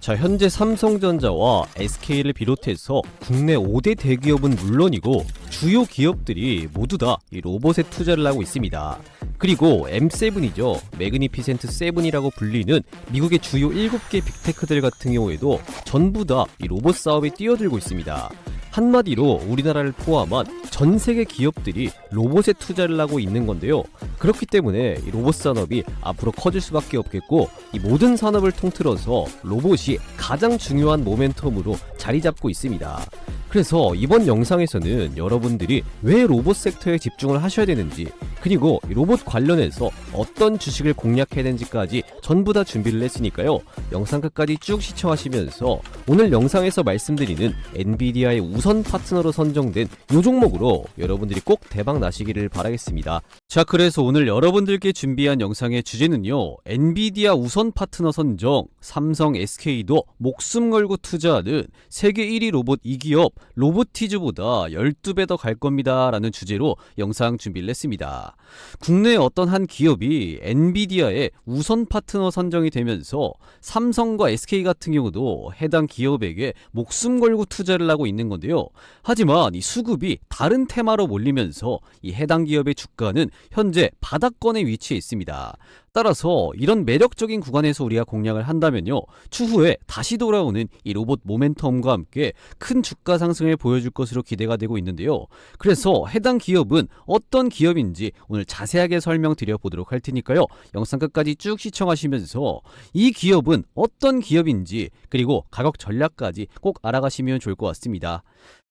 자, 현재 삼성전자와 SK를 비롯해서 국내 5대 대기업은 물론이고 주요 기업들이 모두 다 이 로봇에 투자를 하고 있습니다. 그리고 M7이죠. 매그니피센트 7이라고 불리는 미국의 주요 7개 빅테크들 같은 경우에도 전부 다 이 로봇 사업에 뛰어들고 있습니다. 한마디로 우리나라를 포함한 전 세계 기업들이 로봇에 투자를 하고 있는 건데요. 그렇기 때문에 이 로봇 산업이 앞으로 커질 수밖에 없겠고, 이 모든 산업을 통틀어서 로봇이 가장 중요한 모멘텀으로 자리 잡고 있습니다. 그래서 이번 영상에서는 여러분들이 왜 로봇 섹터에 집중을 하셔야 되는지, 그리고 로봇 관련해서 어떤 주식을 공략해야 되는지까지 전부 다 준비를 했으니까요. 영상 끝까지 쭉 시청하시면서 오늘 영상에서 말씀드리는 엔비디아의 우선 파트너로 선정된 이 종목으로 여러분들이 꼭 대박 나시기를 바라겠습니다. 자, 그래서 오늘 여러분들께 준비한 영상의 주제는요, 엔비디아 우선 파트너 선정, 삼성, SK도 목숨 걸고 투자하는 세계 1위 로봇 2기업 로보티즈보다 12배 더 갈 겁니다 라는 주제로 영상 준비를 했습니다. 국내 어떤 한 기업이 엔비디아의 우선 파트너 선정이 되면서 삼성과 SK 같은 경우도 해당 기업에게 목숨 걸고 투자를 하고 있는 건데요. 하지만 이 수급이 다른 테마로 몰리면서 이 해당 기업의 주가는 현재 바닥권에 위치해 있습니다. 따라서 이런 매력적인 구간에서 우리가 공략을 한다면요, 추후에 다시 돌아오는 이 로봇 모멘텀과 함께 큰 주가 상승을 보여줄 것으로 기대가 되고 있는데요. 그래서 해당 기업은 어떤 기업인지 오늘 자세하게 설명드려 보도록 할 테니까요. 영상 끝까지 쭉 시청하시면서 이 기업은 어떤 기업인지, 그리고 가격 전략까지 꼭 알아가시면 좋을 것 같습니다.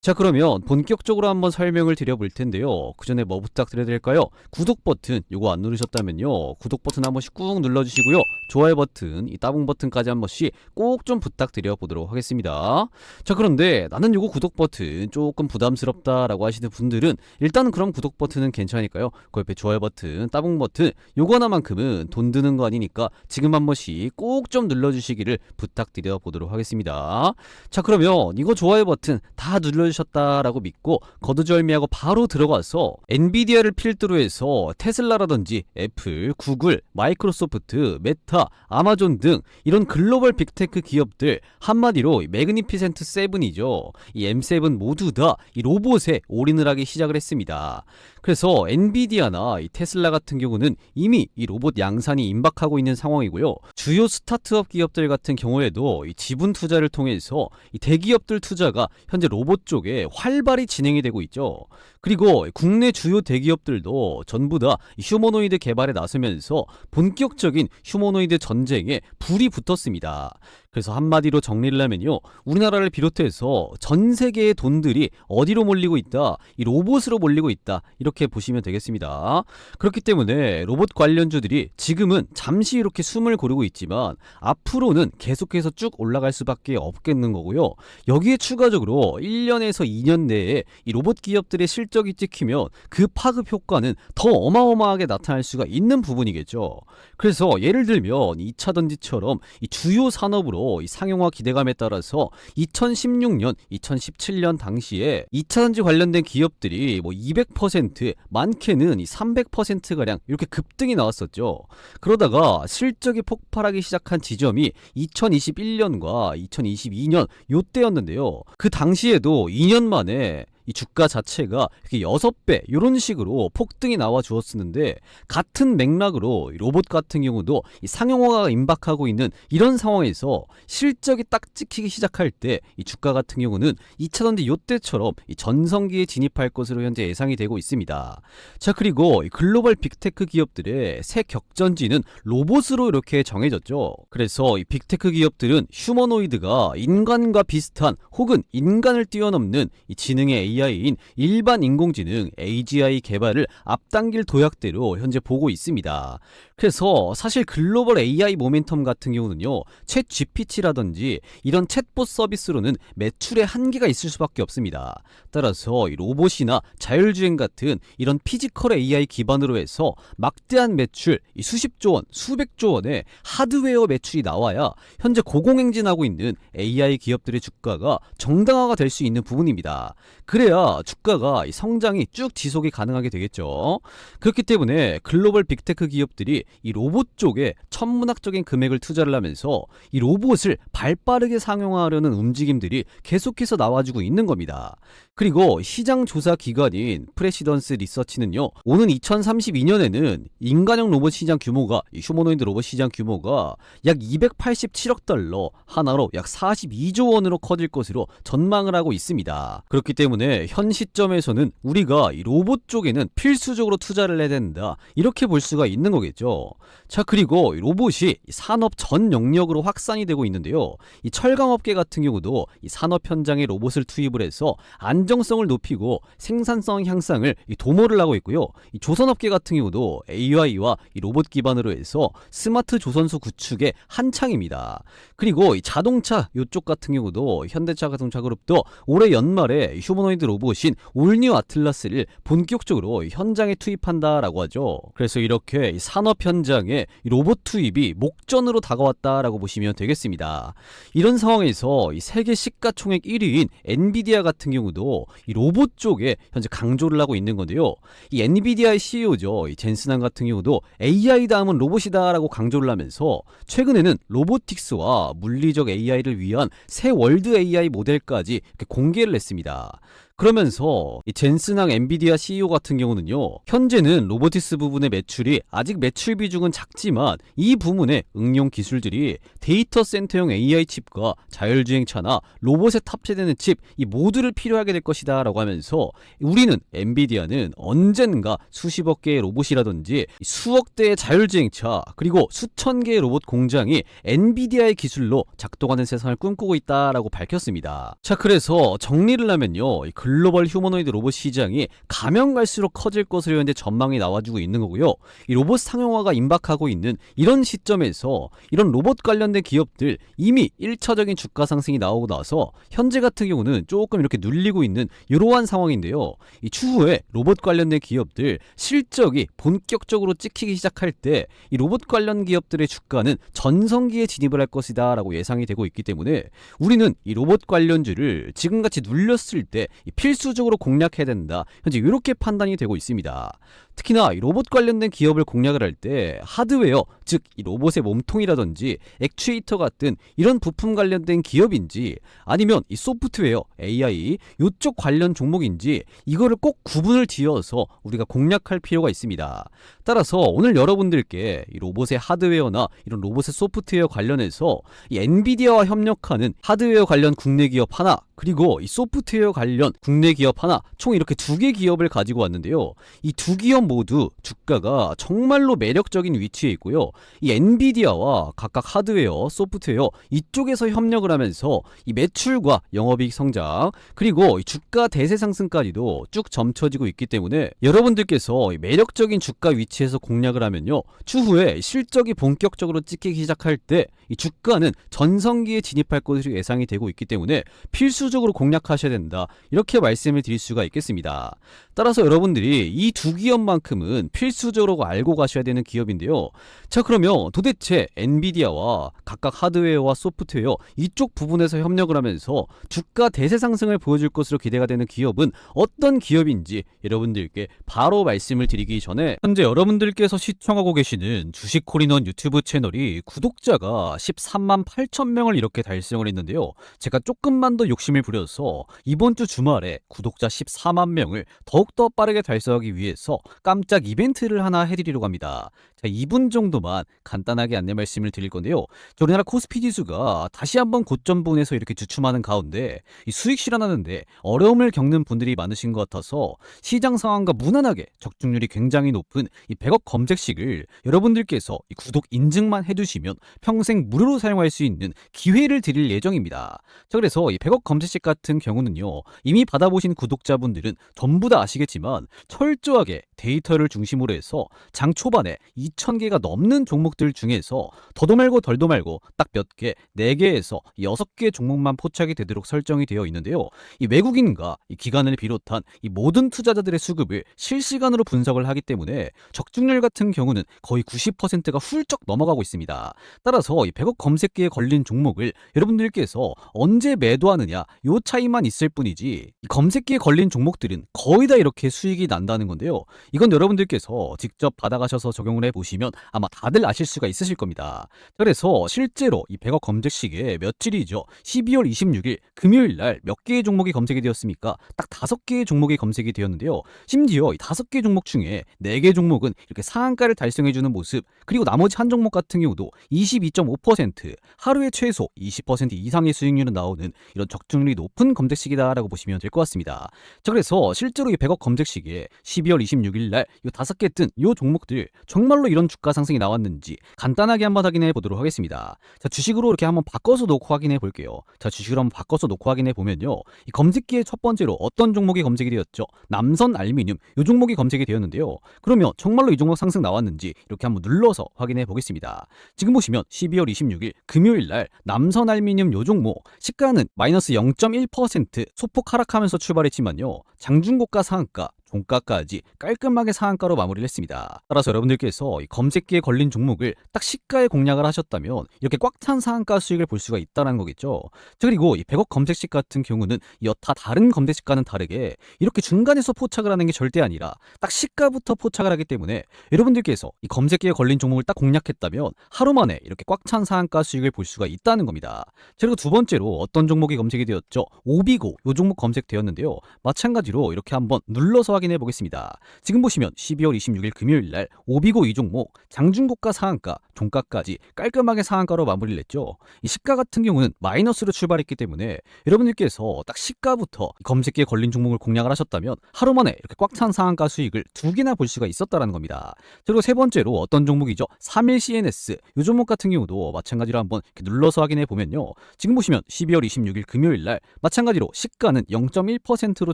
자, 그러면 본격적으로 한번 설명을 드려볼 텐데요. 그 전에 뭐 부탁드려야 될까요? 구독 버튼 요거 안 누르셨다면요, 구독 버튼 한 번씩 꾹 눌러주시고요. 좋아요 버튼, 이 따봉 버튼까지 한 번씩 꼭 좀 부탁드려 보도록 하겠습니다. 자, 그런데 나는 요거 구독 버튼 조금 부담스럽다라고 하시는 분들은 일단 그럼 구독 버튼은 괜찮으니까요, 그 옆에 좋아요 버튼, 따봉 버튼 요거 하나만큼은 돈 드는 거 아니니까 지금 한 번씩 꼭 좀 눌러주시기를 부탁드려 보도록 하겠습니다. 자, 그러면 이거 좋아요 버튼 다 눌러주셨다라고 믿고 거두절미하고 바로 들어가서 엔비디아를 필두로 해서 테슬라라든지 애플, 구글, 마이크로소프트, 메타, 아마존 등 이런 글로벌 빅테크 기업들, 한마디로 매그니피센트 7이죠. 이 M7 모두 다 이 로봇에 올인을 하기 시작을 했습니다. 그래서 엔비디아나 이 테슬라 같은 경우는 이미 이 로봇 양산이 임박하고 있는 상황이고요. 주요 스타트업 기업들 같은 경우에도 이 지분 투자를 통해서 이 대기업들 투자가 현재 로봇 쪽에 활발히 진행이 되고 있죠. 그리고 국내 주요 대기업들도 전부 다 휴머노이드 개발에 나서면서 본격적인 휴머노이드 전쟁에 불이 붙었습니다. 그래서 한마디로 정리를 하면요, 우리나라를 비롯해서 전 세계의 돈들이 어디로 몰리고 있다? 이 로봇으로 몰리고 있다, 이렇게 보시면 되겠습니다. 그렇기 때문에 로봇 관련주들이 지금은 잠시 이렇게 숨을 고르고 있지만 앞으로는 계속해서 쭉 올라갈 수밖에 없겠는 거고요. 여기에 추가적으로 1년에서 2년 내에 이 로봇 기업들의 실적이 찍히면 그 파급 효과는 더 어마어마하게 나타날 수가 있는 부분이겠죠. 그래서 예를 들면 2차전지처럼 이 주요 산업으로 이 상용화 기대감에 따라서 2016년, 2017년 당시에 2차전지 관련된 기업들이 뭐 200%, 많게는 이 300%가량 이렇게 급등이 나왔었죠. 그러다가 실적이 폭발하기 시작한 지점이 2021년과 2022년 요때였는데요. 그 당시에도 2년 만에 이 주가 자체가 이렇게 6배 이런 식으로 폭등이 나와 주었었는데, 같은 맥락으로 로봇 같은 경우도 이 상용화가 임박하고 있는 이런 상황에서 실적이 딱 찍히기 시작할 때 이 주가 같은 경우는 2차전지 요때처럼 이 전성기에 진입할 것으로 현재 예상이 되고 있습니다. 자, 그리고 이 글로벌 빅테크 기업들의 새 격전지는 로봇으로 이렇게 정해졌죠. 그래서 이 빅테크 기업들은 휴머노이드가 인간과 비슷한 혹은 인간을 뛰어넘는 이 지능의 AI인 일반 인공지능 AGI 개발을 앞당길 도약대로 현재 보고 있습니다. 그래서 사실 글로벌 AI 모멘텀 같은 경우는요, 챗 GPT라든지 이런 챗봇 서비스로는 매출에 한계가 있을 수밖에 없습니다. 따라서 이 로봇이나 자율주행 같은 이런 피지컬 AI 기반으로 해서 막대한 매출, 이 수십조 원, 수백조 원의 하드웨어 매출이 나와야 현재 고공행진하고 있는 AI 기업들의 주가가 정당화가 될 수 있는 부분입니다. 그래야 주가가 성장이 쭉 지속이 가능하게 되겠죠. 그렇기 때문에 글로벌 빅테크 기업들이 이 로봇 쪽에 천문학적인 금액을 투자를 하면서 이 로봇을 발빠르게 상용화하려는 움직임들이 계속해서 나와주고 있는 겁니다. 그리고 시장 조사 기관인 프레시던스 리서치는요, 오는 2032년에는 인간형 로봇 시장 규모가, 이 휴머노이드 로봇 시장 규모가 약 287억 달러, 하나로 약 42조 원으로 커질 것으로 전망을 하고 있습니다. 그렇기 때문에 현 시점에서는 우리가 이 로봇 쪽에는 필수적으로 투자를 해야 된다, 이렇게 볼 수가 있는 거겠죠. 자, 그리고 이 로봇이 산업 전 영역으로 확산이 되고 있는데요, 이 철강업계 같은 경우도 이 산업 현장에 로봇을 투입을 해서 안정성을 높이고 생산성 향상을 도모를 하고 있고요. 이 조선업계 같은 경우도 AI와 이 로봇 기반으로 해서 스마트 조선소 구축에 한창입니다. 그리고 이 자동차 이쪽 같은 경우도 현대차 자동차 그룹도 올해 연말에 휴머노이드 로봇인 올뉴 아틀라스를 본격적으로 현장에 투입한다라고 하죠. 그래서 이렇게 이 산업 현장에 이 로봇 투입이 목전으로 다가왔다라고 보시면 되겠습니다. 이런 상황에서 이 세계 시가총액 1위인 엔비디아 같은 경우도 이 로봇 쪽에 현재 강조를 하고 있는 건데요. 이 엔비디아의 CEO죠. 이 젠슨한 같은 경우도 AI 다음은 로봇이다라고 강조를 하면서 최근에는 로보틱스와 물리적 AI를 위한 새 월드 AI 모델까지 공개를 했습니다. 그러면서 이 젠슨항 엔비디아 CEO 같은 경우는요, 현재는 로보틱스 부분의 매출이 아직 매출 비중은 작지만 이 부문의 응용 기술들이 데이터 센터용 AI 칩과 자율주행차나 로봇에 탑재되는 칩 이 모두를 필요하게 될 것이다 라고 하면서 우리는 엔비디아는 언젠가 수십억 개의 로봇이라든지 수억 대의 자율주행차 그리고 수천 개의 로봇 공장이 엔비디아의 기술로 작동하는 세상을 꿈꾸고 있다라고 밝혔습니다. 자, 그래서 정리를 하면요, 글로벌 휴머노이드 로봇 시장이 가면 갈수록 커질 것으로 현재 전망이 나와주고 있는 거고요. 이 로봇 상용화가 임박하고 있는 이런 시점에서 이런 로봇 관련된 기업들 이미 1차적인 주가 상승이 나오고 나서 현재 같은 경우는 조금 이렇게 눌리고 있는 이러한 상황인데요. 이 추후에 로봇 관련된 기업들 실적이 본격적으로 찍히기 시작할 때 이 로봇 관련 기업들의 주가는 전성기에 진입을 할 것이다 라고 예상이 되고 있기 때문에 우리는 이 로봇 관련주를 지금같이 눌렸을 때 필수적으로 공략해야 된다, 현재 이렇게 판단이 되고 있습니다. 특히나 이 로봇 관련된 기업을 공략을 할 때 하드웨어, 즉 이 로봇의 몸통이라든지 액추에이터 같은 이런 부품 관련된 기업인지 아니면 이 소프트웨어, AI 이쪽 관련 종목인지 이거를 꼭 구분을 지어서 우리가 공략할 필요가 있습니다. 따라서 오늘 여러분들께 이 로봇의 하드웨어나 이런 로봇의 소프트웨어 관련해서 이 엔비디아와 협력하는 하드웨어 관련 국내 기업 하나, 그리고 이 소프트웨어 관련 국내 기업 하나, 총 이렇게 두 개 기업을 가지고 왔는데요. 이 두 기업 모두 주가가 정말로 매력적인 위치에 있고요. 이 엔비디아와 각각 하드웨어, 소프트웨어 이쪽에서 협력을 하면서 이 매출과 영업이익 성장 그리고 이 주가 대세 상승까지도 쭉 점쳐지고 있기 때문에 여러분들께서 이 매력적인 주가 위치에서 공략을 하면요, 추후에 실적이 본격적으로 찍히기 시작할 때 이 주가는 전성기에 진입할 것으로 예상이 되고 있기 때문에 필수적으로 공략하셔야 된다, 이렇게 말씀을 드릴 수가 있겠습니다. 따라서 여러분들이 이 두 기업만큼은 필수적으로 알고 가셔야 되는 기업인데요. 자, 그러면 도대체 엔비디아와 각각 하드웨어와 소프트웨어 이쪽 부분에서 협력을 하면서 주가 대세 상승을 보여줄 것으로 기대가 되는 기업은 어떤 기업인지 여러분들께 바로 말씀을 드리기 전에, 현재 여러분들께서 시청하고 계시는 주식콜인원 유튜브 채널이 구독자가 13만 8천 명을 이렇게 달성을 했는데요. 제가 조금만 더 욕심을 부려서 이번 주 주말에 구독자 14만 명을 더욱더 빠르게 달성하기 위해서 깜짝 이벤트를 하나 해드리려고 합니다. 자, 2분 정도만 간단하게 안내 말씀을 드릴 건데요. 우리나라 코스피 지수가 다시 한번 고점 부분에서 이렇게 주춤하는 가운데 이 수익 실현하는데 어려움을 겪는 분들이 많으신 것 같아서 시장 상황과 무난하게 적중률이 굉장히 높은 이 100억 검색식을 여러분들께서 이 구독 인증만 해두시면 평생 무료로 사용할 수 있는 기회를 드릴 예정입니다. 자, 그래서 이 100억 검색식 같은 경우는요, 이미 받아보신 구독자분들은 전부 다 아시겠지만 철저하게 데이터를 중심으로 해서 장 초반에 2,000개가 넘는 종목들 중에서 더도 말고 덜도 말고 딱 몇 개, 4개에서 6개 종목만 포착이 되도록 설정이 되어 있는데요. 이 외국인과 이 기관을 비롯한 이 모든 투자자들의 수급을 실시간으로 분석을 하기 때문에 적중률 같은 경우는 거의 90%가 훌쩍 넘어가고 있습니다. 따라서 이 100억 검색기에 걸린 종목을 여러분들께서 언제 매도하느냐 요 차이만 있을 뿐이지 이 검색기에 걸린 종목들은 거의 다 이렇게 수익이 난다는 건데요. 이건 여러분들께서 직접 받아가셔서 적용을 해보시면 아마 다들 아실 수가 있으실 겁니다. 그래서 실제로 이 100억 검색 시기에 며칠이죠. 12월 26일 금요일 날 몇 개의 종목이 검색이 되었습니까? 딱 5개의 종목이 검색이 되었는데요. 심지어 이 5개 종목 중에 4개 종목은 이렇게 상한가를 달성해주는 모습, 그리고 나머지 한 종목 같은 경우도 22.5%, 하루에 최소 20% 이상의 수익률은 나오는 이런 적중률이 높은 검색 시기다라고 보시면 될 것 같습니다. 자, 그래서 실제로 이 100억 검색 시기에 12월 26일 날 이 5개 뜬 이 종목들 정말로 이런 주가 상승이 나왔는지 간단하게 한번 확인해 보도록 하겠습니다. 자, 주식으로 이렇게 한번 바꿔서 놓고 확인해 볼게요. 자, 주식으로 한번 바꿔서 놓고 확인해 보면요. 이 검색기에 첫 번째로 어떤 종목이 검색이 되었죠? 남선 알루미늄 이 종목이 검색이 되었는데요. 그러면 정말로 이 종목 상승 나왔는지 이렇게 한번 눌러서 확인해 보겠습니다. 지금 보시면 12월 26일 금요일 날 남선 알루미늄 요 종목 시가는 마이너스 0.1% 소폭 하락하면서 출발했지만요. 장중고가 상한가 종가까지 깔끔하게 상한가로 마무리를 했습니다. 따라서 여러분들께서 이 검색기에 걸린 종목을 딱 시가에 공략을 하셨다면 이렇게 꽉 찬 상한가 수익을 볼 수가 있다는 거겠죠. 자, 그리고 이 100억 검색식 같은 경우는 여타 다른 검색식과는 다르게 이렇게 중간에서 포착을 하는 게 절대 아니라 딱 시가부터 포착을 하기 때문에 여러분들께서 이 검색기에 걸린 종목을 딱 공략했다면 하루 만에 이렇게 꽉 찬 상한가 수익을 볼 수가 있다는 겁니다. 자, 그리고 두 번째로 어떤 종목이 검색이 되었죠? 오비고 요 종목 검색되었는데요. 마찬가지로 이렇게 한번 눌러서 확인해 보겠습니다. 지금 보시면 12월 26일 금요일 날 오비고 이 종목 장중고가 상한가 종가까지 깔끔하게 상한가로 마무리를 했죠. 이 시가 같은 경우는 마이너스로 출발했기 때문에 여러분들께서 딱 시가부터 검색기에 걸린 종목을 공략을 하셨다면 하루 만에 이렇게 꽉 찬 상한가 수익을 2개나 볼 수가 있었다는 겁니다. 그리고 세 번째로 어떤 종목이죠? 31 CNS 이 종목 같은 경우도 마찬가지로 한번 이렇게 눌러서 확인해 보면요. 지금 보시면 12월 26일 금요일 날 마찬가지로 시가는 0.1%로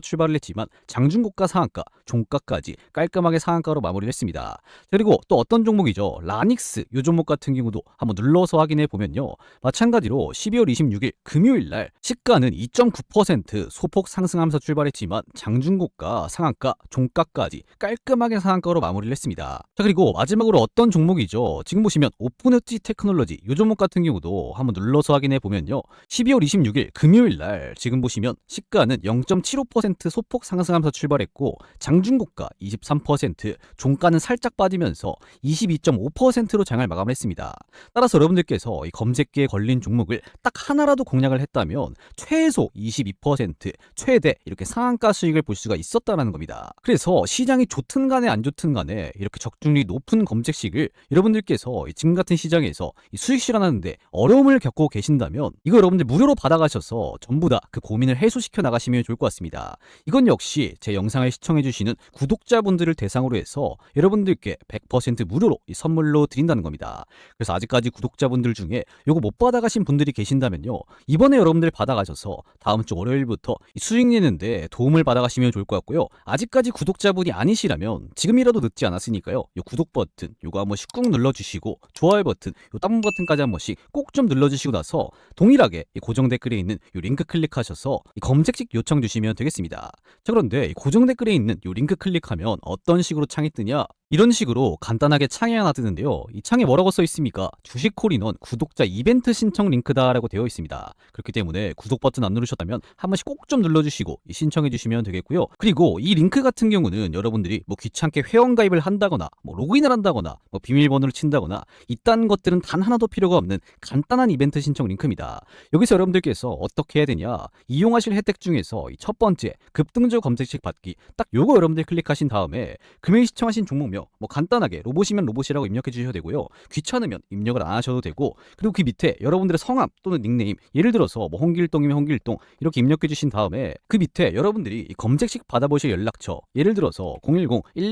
출발을 했지만 장중고가 상한가 종가까지 깔끔하게 상한가로 마무리를 했습니다. 그리고 또 어떤 종목이죠? 라닉스 이 종목 같은 경우도 한번 눌러서 확인해 보면요. 마찬가지로 12월 26일 금요일 날 시가는 2.9% 소폭 상승하면서 출발했지만 장중고가 상한가 종가까지 깔끔하게 상한가로 마무리를 했습니다. 자, 그리고 마지막으로 어떤 종목이죠? 지금 보시면 오픈엣지 테크놀로지 이 종목 같은 경우도 한번 눌러서 확인해 보면요. 12월 26일 금요일 날 지금 보시면 시가는 0.75% 소폭 상승하면서 출발했고 장중고가 23%, 종가는 살짝 빠지면서 22.5%로 장을 마감을 했습니다. 따라서 여러분들께서 이 검색기에 걸린 종목을 딱 하나라도 공략을 했다면 최소 22%, 최대 이렇게 상한가 수익을 볼 수가 있었다는 겁니다. 그래서 시장이 좋든 간에 안 좋든 간에 이렇게 적중률이 높은 검색식을 여러분들께서 지금 같은 시장에서 수익 실현하는데 어려움을 겪고 계신다면 이거 여러분들 무료로 받아가셔서 전부 다 그 고민을 해소시켜 나가시면 좋을 것 같습니다. 이건 역시 제 영상을 시청해주시는 구독자분들을 대상으로 해서 여러분들께 100% 무료로 이 선물로 드린다는 겁니다. 그래서 아직까지 구독자분들 중에 요거 못 받아가신 분들이 계신다면요. 이번에 여러분들 받아가셔서 다음 주 월요일부터 수익 내는데 도움을 받아가시면 좋을 것 같고요. 아직까지 구독자분이 아니시라면 지금이라도 늦지 않았으니까요. 요 구독 버튼 요거 한 번씩 꾹 눌러주시고 좋아요 버튼 요 다운 버튼까지 한 번씩 꼭 좀 눌러주시고 나서 동일하게 이 고정 댓글에 있는 요 링크 클릭하셔서 이 검색식 요청 주시면 되겠습니다. 자, 그런데 고정 댓글에 있는 요 링크 클릭하면 어떤 식으로 창이 뜨냐? 이런 식으로 간단하게 창이 하나 뜨는데요. 이 창에 뭐라고 써 있습니까? 주식콜인원 구독자 이벤트 신청 링크다라고 되어 있습니다. 그렇기 때문에 구독 버튼 안 누르셨다면 한 번씩 꼭 좀 눌러주시고 신청해 주시면 되겠고요. 그리고 이 링크 같은 경우는 여러분들이 뭐 귀찮게 회원가입을 한다거나 뭐 로그인을 한다거나 뭐 비밀번호를 친다거나 이딴 것들은 단 하나도 필요가 없는 간단한 이벤트 신청 링크입니다. 여기서 여러분들께서 어떻게 해야 되냐? 이용하실 혜택 중에서 이 첫 번째 급등주 검색식 받기 딱 요거 여러분들 클릭하신 다음에 금일 시청하신 종목 뭐 간단하게 로봇이면 로봇이라고 입력해 주셔도 되고요. 귀찮으면 입력을 안 하셔도 되고, 그리고 그 밑에 여러분들의 성함 또는 닉네임, 예를 들어서 뭐 홍길동이면 홍길동 이렇게 입력해 주신 다음에 그 밑에 여러분들이 검색식 받아보실 연락처, 예를 들어서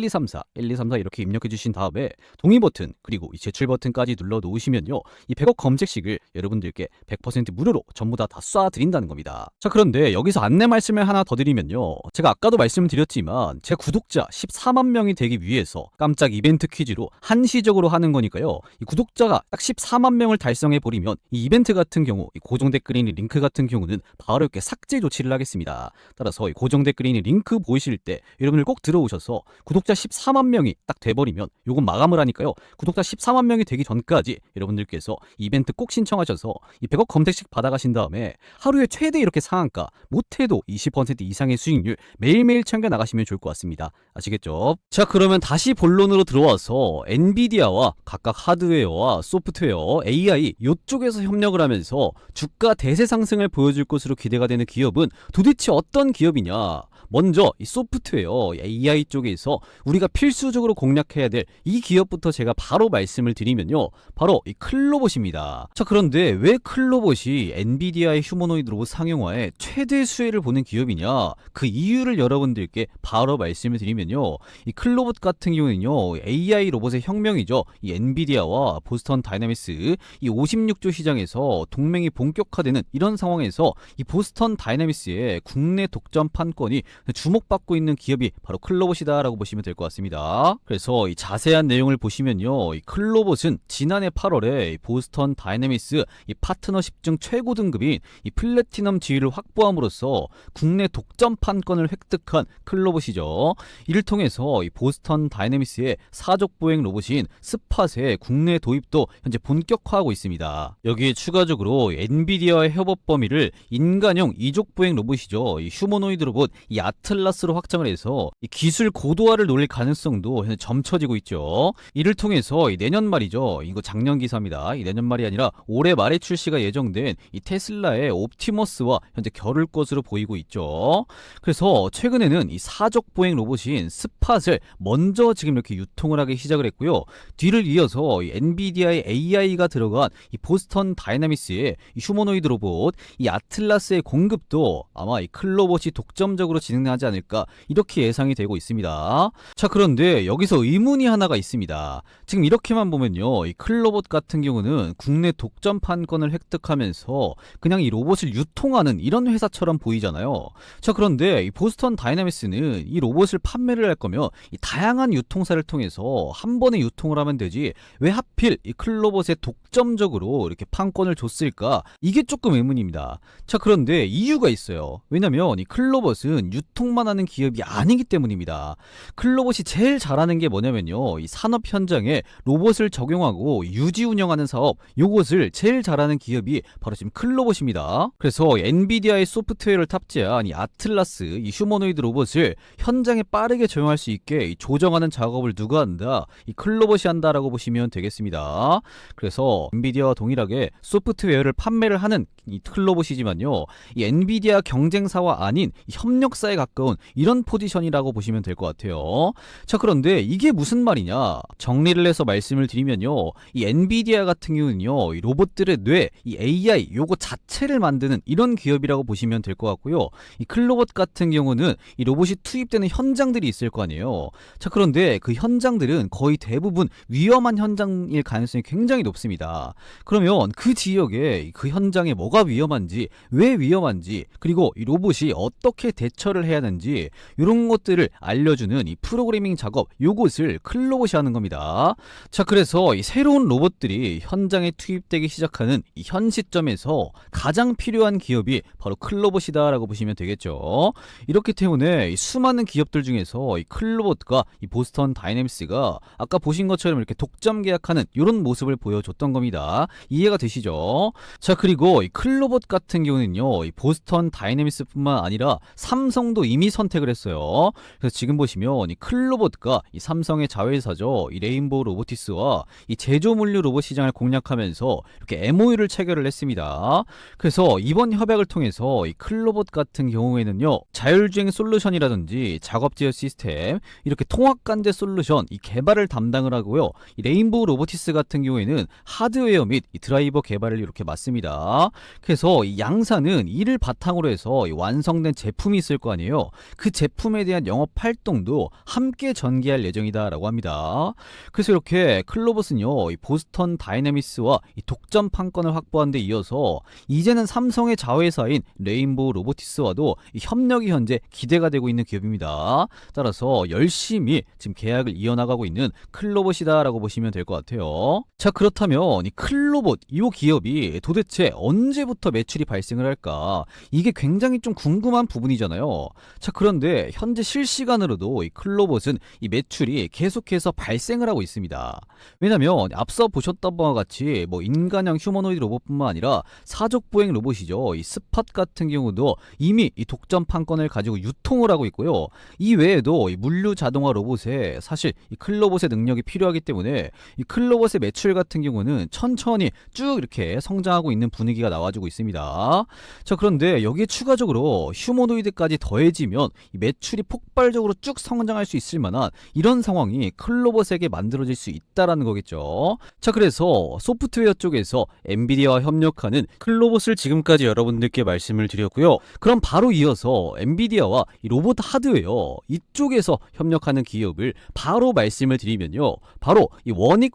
010-1234-1234 이렇게 입력해 주신 다음에 동의 버튼 그리고 이 제출 버튼까지 눌러 놓으시면요. 이 100억 검색식을 여러분들께 100% 무료로 전부 다 쏴 드린다는 겁니다. 자, 그런데 여기서 안내 말씀을 하나 더 드리면요. 제가 아까도 말씀드렸지만 제 구독자 14만 명이 되기 위해서 깜짝 이벤트 퀴즈로 한시적으로 하는 거니까요. 이 구독자가 딱 14만 명을 달성해 버리면 이 이벤트 같은 경우, 이 고정 댓글에 있는 링크 같은 경우는 바로 이렇게 삭제 조치를 하겠습니다. 따라서 이 고정 댓글에 있는 링크 보이실 때 여러분들 꼭 들어오셔서 구독자 14만 명이 딱 돼버리면 요건 마감을 하니까요. 구독자 14만 명이 되기 전까지 여러분들께서 이벤트 꼭 신청하셔서 이 100억 검색식 받아가신 다음에 하루에 최대 이렇게 상한가, 못해도 20% 이상의 수익률 매일매일 챙겨 나가시면 좋을 것 같습니다. 아시겠죠? 자, 그러면 다시 본론으로 들어와서 엔비디아와 각각 하드웨어와 소프트웨어, AI 이쪽에서 협력을 하면서 주가 대세 상승을 보여줄 것으로 기대가 되는 기업은 도대체 어떤 기업이냐? 먼저 이 소프트웨어, AI 쪽에서 우리가 필수적으로 공략해야 될 이 기업부터 제가 바로 말씀을 드리면요. 바로 이 클로봇입니다. 자, 그런데 왜 클로봇이 엔비디아의 휴머노이드 로봇 상용화에 최대 수혜를 보는 기업이냐? 그 이유를 여러분들께 바로 말씀을 드리면요. 이 클로봇 같은 경우는요. AI 로봇의 혁명이죠. 이 엔비디아와 보스턴 다이나믹스 이 56조 시장에서 동맹이 본격화되는 이런 상황에서 이 보스턴 다이나믹스의 국내 독점 판권이 주목받고 있는 기업이 바로 클로봇이다라고 보시면 될 것 같습니다. 그래서 이 자세한 내용을 보시면요, 이 클로봇은 지난해 8월에 이 보스턴 다이내믹스 이 파트너십 중 최고 등급인 이 플래티넘 지위를 확보함으로써 국내 독점 판권을 획득한 클로봇이죠. 이를 통해서 이 보스턴 다이내믹스의 사족 보행 로봇인 스팟의 국내 도입도 현재 본격화하고 있습니다. 여기에 추가적으로 엔비디아의 협업 범위를 인간형 이족 보행 로봇이죠. 이 휴머노이드 로봇 이 아틀라스로 확장을 해서 이 기술 고도화를 노릴 가능성도 현재 점쳐지고 있죠. 이를 통해서 이 내년 말이죠. 이거 작년 기사입니다. 이 내년 말이 아니라 올해 말에 출시가 예정된 이 테슬라의 옵티머스와 현재 겨룰 것으로 보이고 있죠. 그래서 최근에는 이 사족 보행 로봇인 스팟을 먼저 지금 이렇게 유통을 하기 시작을 했고요. 뒤를 이어서 이 엔비디아의 AI가 들어간 이 보스턴 다이나믹스의 이 휴머노이드 로봇 이 아틀라스의 공급도 아마 이 클로봇이 독점적으로 진행하지 않을까 이렇게 예상이 되고 있습니다. 자, 그런데 여기서 의문이 하나가 있습니다. 지금 이렇게만 보면요, 이 클로봇 같은 경우는 국내 독점 판권을 획득하면서 그냥 이 로봇을 유통하는 이런 회사처럼 보이잖아요. 자, 그런데 이 보스턴 다이나믹스는 이 로봇을 판매를 할 거면 이 다양한 유통사를 통해서 한 번에 유통을 하면 되지 왜 하필 이 클로봇에 독점적으로 이렇게 판권을 줬을까? 이게 조금 의문입니다. 자, 그런데 이유가 있어요. 왜냐면 이 클로봇은 유통만 하는 기업이 아니기 때문입니다. 클로봇이 제일 잘하는 게 뭐냐면요, 이 산업 현장에 로봇을 적용하고 유지 운영하는 사업, 요것을 제일 잘하는 기업이 바로 지금 클로봇입니다. 그래서 엔비디아의 소프트웨어를 탑재한 이 아틀라스 이 휴머노이드 로봇을 현장에 빠르게 적용할 수 있게 이 조정하는 작업을 누가 한다? 이 클로봇이 한다라고 보시면 되겠습니다. 그래서 엔비디아와 동일하게 소프트웨어를 판매를 하는 이 클로봇이지만요, 이 엔비디아 경쟁사와 아닌 협력사에 가까운 이런 포지션이라고 보시면 될 것 같아요. 자, 그런데 이게 무슨 말이냐? 정리를 해서 말씀을 드리면요, 이 엔비디아 같은 경우는요, 이 로봇들의 뇌, 이 AI 요거 자체를 만드는 이런 기업이라고 보시면 될 것 같고요. 이 클로봇 같은 경우는 이 로봇이 투입되는 현장들이 있을 거 아니에요. 자, 그런데 그 현장들은 거의 대부분 위험한 현장일 가능성이 굉장히 높습니다. 그러면 그 지역에 그 현장에 뭐가 위험한지, 왜 위험한지, 그리고 이 로봇이 어떻게 대처를 해야 하는지 이런 것들을 알려주는 이 프로그래밍 작업, 요것을 클로봇이 하는 겁니다. 자, 그래서 이 새로운 로봇들이 현장에 투입되기 시작하는 이 현 시점에서 가장 필요한 기업이 바로 클로봇이다 라고 보시면 되겠죠. 이렇기 때문에 이 수많은 기업들 중에서 이 클로봇과 이 보스턴 다이내믹스가 아까 보신 것처럼 이렇게 독점 계약하는 이런 모습을 보여줬던 겁니다. 이해가 되시죠? 자, 그리고 이 클로봇 같은 경우는요, 이 보스턴 다이내믹스 뿐만 아니라 삼성도 이미 선택을 했어요. 그래서 지금 보시면 이 클로봇과 이 삼성의 자회사죠, 이 레인보우 로보티스와 이 제조 물류 로봇 시장을 공략하면서 이렇게 MOU를 체결을 했습니다. 그래서 이번 협약을 통해서 이 클로봇 같은 경우에는요, 자율주행 솔루션이라든지 작업 제어 시스템, 이렇게 통합관제 솔루션 이 개발을 담당을 하고요. 이 레인보우 로보티스 같은 경우에는 하드웨어 및 이 드라이버 개발을 이렇게 맡습니다. 그래서 이 양사는 이를 바탕으로 해서 이 완성된 제품이 있을 거 아니에요. 때문에요. 그 제품에 대한 영업 활동도 함께 전개할 예정이다라고 합니다. 그래서 이렇게 클로봇은요, 이 보스턴 다이내믹스와 이 독점 판권을 확보한 데 이어서 이제는 삼성의 자회사인 레인보우 로보티스와도 이 협력이 현재 기대가 되고 있는 기업입니다. 따라서 열심히 지금 계약을 이어나가고 있는 클로봇이다라고 보시면 될 것 같아요. 자, 그렇다면 이 클로봇 이 기업이 도대체 언제부터 매출이 발생을 할까? 이게 굉장히 좀 궁금한 부분이잖아요. 자, 그런데 현재 실시간으로도 이 클로봇은 이 매출이 계속해서 발생을 하고 있습니다. 왜냐면 앞서 보셨던 바와 같이 뭐 인간형 휴머노이드 로봇뿐만 아니라 사족보행 로봇이죠. 이 스팟 같은 경우도 이미 이 독점 판권을 가지고 유통을 하고 있고요. 이 외에도 이 물류 자동화 로봇에 사실 이 클로봇의 능력이 필요하기 때문에 이 클로봇의 매출 같은 경우는 천천히 쭉 이렇게 성장하고 있는 분위기가 나와주고 있습니다. 자, 그런데 여기에 추가적으로 휴머노이드까지 더해지면 이 매출이 폭발적으로 쭉 성장할 수 있을 만한 이런 상황이 클로봇에게 만들어질 수 있다라는 거겠죠. 자, 그래서 소프트웨어 쪽에서 엔비디아와 협력하는 클로봇을 지금까지 여러분들께 말씀을 드렸고요. 그럼 바로 이어서 엔비디아와 이 로봇 하드웨어 이쪽에서 협력하는 기업을 바로 말씀을 드리면요, 바로 이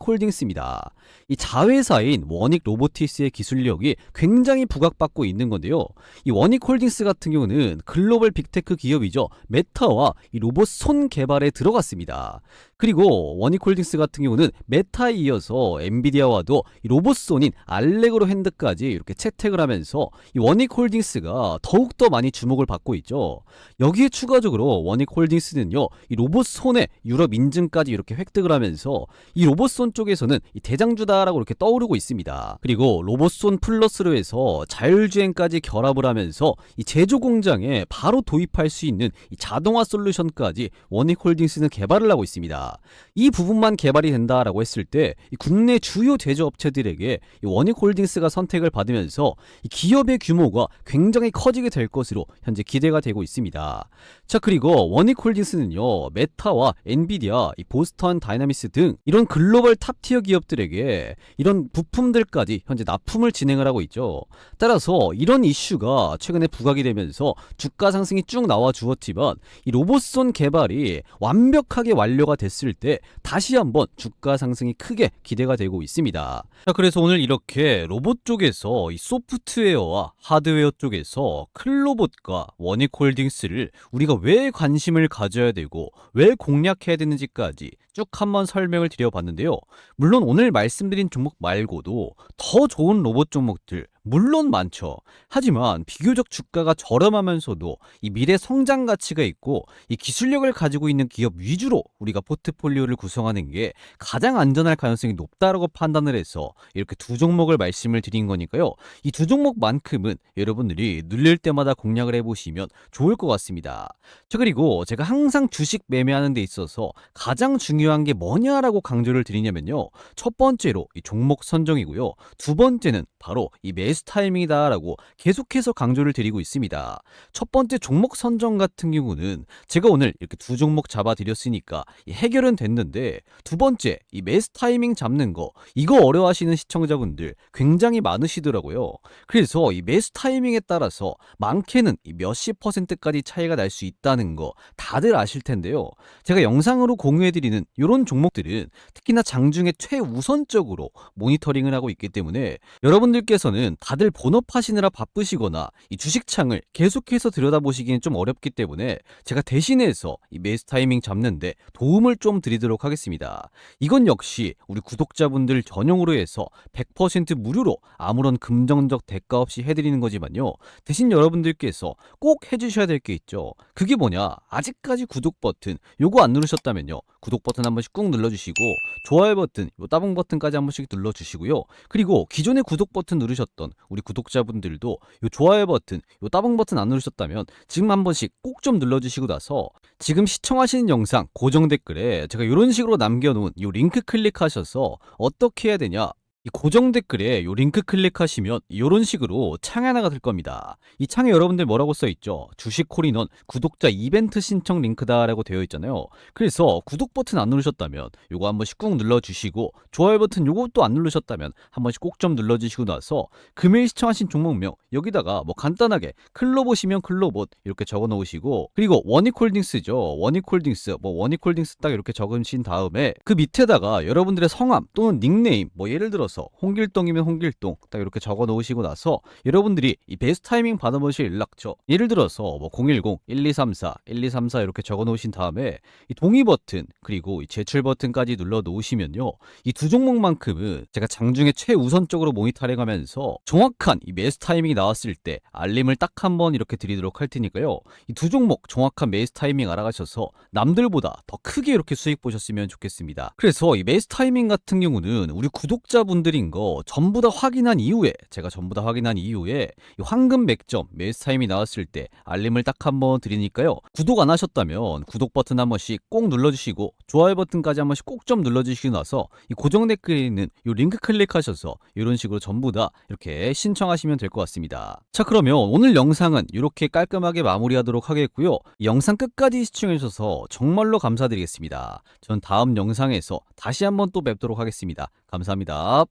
워닉홀딩스입니다. 이 자회사인 워닉 로보티스의 기술력이 굉장히 부각받고 있는 건데요. 이 워닉홀딩스 같은 경우는 글로벌 빅테크 기업이죠. 메타와 이 로봇 손 개발에 들어갔습니다. 그리고 워닉홀딩스 같은 경우는 메타에 이어서 엔비디아와도 이 로봇손인 알레그로 핸드까지 이렇게 채택을 하면서 이 워닉홀딩스가 더욱더 많이 주목을 받고 있죠. 여기에 추가적으로 워닉홀딩스는요, 이 로봇손의 유럽 인증까지 이렇게 획득을 하면서 이 로봇손 쪽에서는 이 대장주다라고 이렇게 떠오르고 있습니다. 그리고 로봇손 플러스로 해서 자율주행까지 결합을 하면서 이 제조 공장에 바로 도입할 수 있는 이 자동화 솔루션까지 워닉홀딩스는 개발을 하고 있습니다. 이 부분만 개발이 된다라고 했을 때 이 국내 주요 제조업체들에게 이 워닉홀딩스가 선택을 받으면서 이 기업의 규모가 굉장히 커지게 될 것으로 현재 기대가 되고 있습니다. 자, 그리고 워닉홀딩스는요, 메타와 엔비디아, 이 보스턴 다이나믹스 등 이런 글로벌 탑티어 기업들에게 이런 부품들까지 현재 납품을 진행을 하고 있죠. 따라서 이런 이슈가 최근에 부각이 되면서 주가 상승이 쭉 나와 주었지만 이 로봇손 개발이 완벽하게 완료가 됐을 때 다시 한번 주가 상승이 크게 기대가 되고 있습니다. 자, 그래서 오늘 이렇게 로봇 쪽에서 이 소프트웨어와 하드웨어 쪽에서 클로봇과 워닉홀딩스를 우리가 왜 관심을 가져야 되고 왜 공략해야 되는지까지 쭉 한번 설명을 드려봤는데요. 물론 오늘 말씀드린 종목 말고도 더 좋은 로봇 종목들 물론 많죠. 하지만 비교적 주가가 저렴하면서도 이 미래 성장 가치가 있고 이 기술력을 가지고 있는 기업 위주로 우리가 포트폴리오를 구성하는 게 가장 안전할 가능성이 높다라고 판단을 해서 이렇게 두 종목을 말씀을 드린 거니까요. 이 두 종목만큼은 여러분들이 눌릴 때마다 공략을 해보시면 좋을 것 같습니다. 자, 그리고 제가 항상 주식 매매하는 데 있어서 가장 중요한 게 뭐냐라고 강조를 드리냐면요, 첫 번째로 이 종목 선정이고요, 두 번째는 바로 이 매수 타이밍이다라고 계속해서 강조를 드리고 있습니다. 첫 번째 종목 선정 같은 경우는 제가 오늘 이렇게 두 종목 잡아드렸으니까 해결은 됐는데, 두 번째 이 매수 타이밍 잡는 거 이거 어려워하시는 시청자분들 굉장히 많으시더라고요. 그래서 이 매수 타이밍에 따라서 많게는 이 몇십 %까지 차이가 날 수 있다는 거 다들 아실 텐데요. 제가 영상으로 공유해드리는 이런 종목들은 특히나 장중에 최우선적으로 모니터링을 하고 있기 때문에 여러분들께서는 다들 본업하시느라 바쁘시거나 이 주식창을 계속해서 들여다보시기엔 좀 어렵기 때문에 제가 대신해서 이 매수 타이밍 잡는데 도움을 좀 드리도록 하겠습니다. 이건 역시 우리 구독자분들 전용으로 해서 100% 무료로 아무런 금전적 대가 없이 해드리는 거지만요, 대신 여러분들께서 꼭 해주셔야 될 게 있죠. 그게 뭐냐, 아직까지 구독 버튼 요거 안 누르셨다면요, 구독 버튼 한 번씩 꾹 눌러주시고 좋아요 버튼, 요 따봉 버튼까지 한 번씩 눌러주시고요. 그리고 기존에 구독 버튼 누르셨던 우리 구독자분들도 요 좋아요 버튼, 요 따봉 버튼 안 누르셨다면 지금 한 번씩 꼭 좀 눌러주시고 나서 지금 시청하시는 영상 고정 댓글에 제가 이런 식으로 남겨놓은 요 링크 클릭하셔서 어떻게 해야 되냐, 이 고정 댓글에 요 링크 클릭하시면 이런 식으로 창이 하나가 될 겁니다. 이 창에 여러분들 뭐라고 써 있죠? 주식 콜인원 구독자 이벤트 신청 링크다라고 되어 있잖아요. 그래서 구독 버튼 안 누르셨다면 요거 한 번씩 꾹 눌러주시고 좋아요 버튼 요것도 안 누르셨다면 한 번씩 꼭 좀 눌러주시고 나서 금일 시청하신 종목명 여기다가 뭐 간단하게 클로봇이면 클로봇 이렇게 적어 놓으시고 그리고 원익홀딩스죠. 원익홀딩스 원익홀딩스 딱 이렇게 적으신 다음에 그 밑에다가 여러분들의 성함 또는 닉네임 뭐 예를 들어서 홍길동이면 홍길동 딱 이렇게 적어 놓으시고 나서 여러분들이 이 베스트 타이밍 받아보실 연락처 예를 들어서 뭐 010-1234-1234 이렇게 적어 놓으신 다음에 이 동의 버튼 그리고 이 제출 버튼까지 눌러 놓으시면요 이 두 종목만큼은 제가 장중에 최우선적으로 모니터링하면서 정확한 이 매수 타이밍이 나왔을 때 알림을 딱 한번 이렇게 드리도록 할 테니까요 이 두 종목 정확한 매수 타이밍 알아가셔서 남들보다 더 크게 이렇게 수익 보셨으면 좋겠습니다. 그래서 이 매수 타이밍 같은 경우는 우리 구독자분들인 거 전부 다 확인한 이후에 제가 전부 다 확인한 이후에 이 황금 맥점 매수 타임이 나왔을 때 알림을 딱 한번 드리니까요. 구독 안 하셨다면 구독 버튼 한 번씩 꼭 눌러주시고 좋아요 버튼까지 한 번씩 꼭 좀 눌러주시고 나서 이 고정 댓글에 있는 이 링크 클릭하셔서 이런 식으로 전부 다 이렇게 신청하시면 될 것 같습니다. 자 그러면 오늘 영상은 이렇게 깔끔하게 마무리하도록 하겠고요. 이 영상 끝까지 시청해주셔서 정말로 감사드리겠습니다. 전 다음 영상에서 다시 한번 또 뵙도록 하겠습니다. 감사합니다.